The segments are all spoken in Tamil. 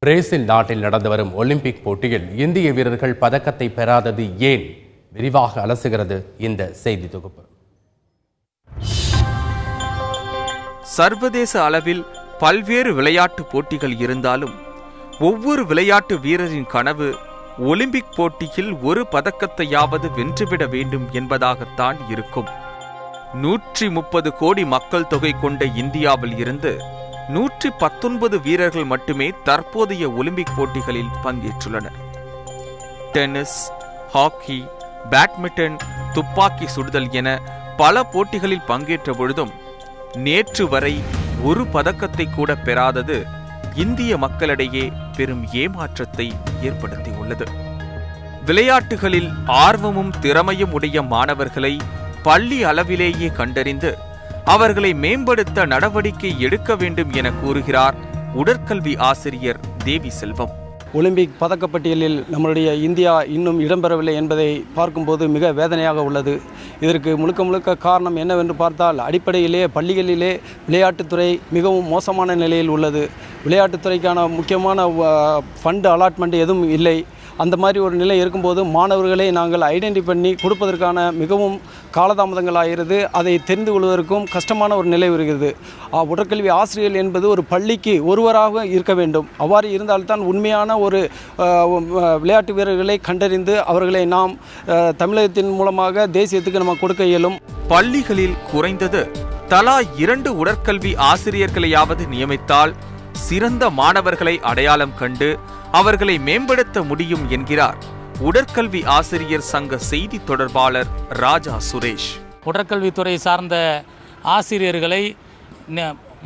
பிரேசில் நாட்டில் நடந்து வரும் ஒலிம்பிக் போட்டியில் இந்திய வீரர்கள் பதக்கத்தை பெறாதது ஏன்? விரிவாக அலசுகிறது இந்த செய்தி தொகுப்பு. சர்வதேச அளவில் பல்வேறு விளையாட்டு போட்டிகள் இருந்தாலும் ஒவ்வொரு விளையாட்டு வீரரின் கனவு ஒலிம்பிக் போட்டியில் ஒரு பதக்கத்தையாவது வென்றுவிட வேண்டும் என்பதாகத்தான் இருக்கும். 130 கோடி மக்கள் தொகை கொண்ட இந்தியாவில் இருந்து 119 வீரர்கள் மட்டுமே தற்போதைய ஒலிம்பிக் போட்டிகளில் பங்கேற்றுள்ளனர். டென்னிஸ், ஹாக்கி, பேட்மிண்டன், துப்பாக்கி சுடுதல் என பல போட்டிகளில் பங்கேற்ற பொழுதும் நேற்று வரை ஒரு பதக்கத்தை கூட பெறாதது இந்திய மக்களிடையே பெரும் ஏமாற்றத்தை ஏற்படுத்தியுள்ளது. விளையாட்டுகளில் ஆர்வமும் திறமையும் உடைய மாணவர்களை பள்ளி அளவிலேயே கண்டறிந்து அவர்களை மேம்படுத்த நடவடிக்கை எடுக்க வேண்டும் என கூறுகிறார் உடற்கல்வி ஆசிரியர் தேவி செல்வம். ஒலிம்பிக் பதக்கப்பட்டியலில் நம்மளுடைய இந்தியா இன்னும் இடம்பெறவில்லை என்பதை பார்க்கும்போது மிக வேதனையாக உள்ளது. இதற்கு முழுக்க காரணம் என்னவென்று பார்த்தால், அடிப்படையிலே பள்ளிகளிலே விளையாட்டுத்துறை மிகவும் மோசமான நிலையில் உள்ளது. விளையாட்டுத்துறைக்கான முக்கியமான ஃபண்டு அலாட்மெண்ட் எதுவும் இல்லை. அந்த மாதிரி ஒரு நிலை இருக்கும்போது மாணவர்களை நாங்கள் ஐடென்டி பண்ணி கொடுப்பதற்கான மிகவும் காலதாமதங்களாகிறது. அதை தெரிந்து கொள்வதற்கும் கஷ்டமான ஒரு நிலை வருகிறது. உடற்கல்வி ஆசிரியர்கள் என்பது ஒரு பள்ளிக்கு ஒருவராக இருக்க வேண்டும். அவ்வாறு இருந்தால்தான் உண்மையான ஒரு விளையாட்டு வீரர்களை கண்டறிந்து அவர்களை நாம் தமிழகத்தின் மூலமாக தேசியத்துக்கு நம்ம கொடுக்க இயலும். பள்ளிகளில் குறைந்தது தலா 2 உடற்கல்வி ஆசிரியர்களையாவது நியமித்தால் சிறந்த மாணவர்களை அடையாளம் கண்டு அவர்களை மேம்படுத்த முடியும் என்கிறார் உடற்கல்வி ஆசிரியர் சங்க செய்தி தொடர்பாளர் ராஜா சுரேஷ். உடற்கல்வித்துறை சார்ந்த ஆசிரியர்களை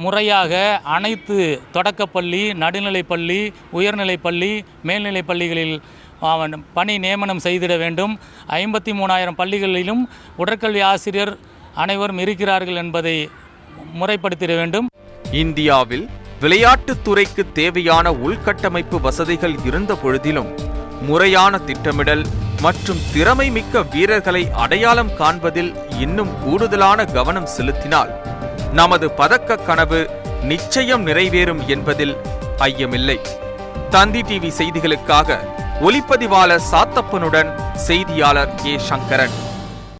முறையாக அனைத்து தொடக்கப்பள்ளி, நடுநிலைப்பள்ளி, உயர்நிலைப்பள்ளி, மேல்நிலைப் பள்ளிகளில் பணி நியமனம் செய்திட வேண்டும். 53,000 பள்ளிகளிலும் உடற்கல்வி ஆசிரியர் அனைவரும் இருக்கிறார்கள் என்பதை முறைப்படுத்திட வேண்டும். இந்தியாவில் விளையாட்டுத்துறைக்கு தேவையான உள்கட்டமைப்பு வசதிகள் இருந்த பொழுதிலும் முறையான திட்டமிடல் மற்றும் திறமை மிக்க வீரர்களை அடையாளம் காண்பதில் இன்னும் கூடுதலான கவனம் செலுத்தினால் நமது பதக்க கனவு நிச்சயம் நிறைவேறும் என்பதில் ஐயமில்லை. தந்தி டிவி செய்திகளுக்காக ஒளிப்பதிவாளர் சாத்தப்பனுடன் செய்தியாளர் ஏ. சங்கரன்.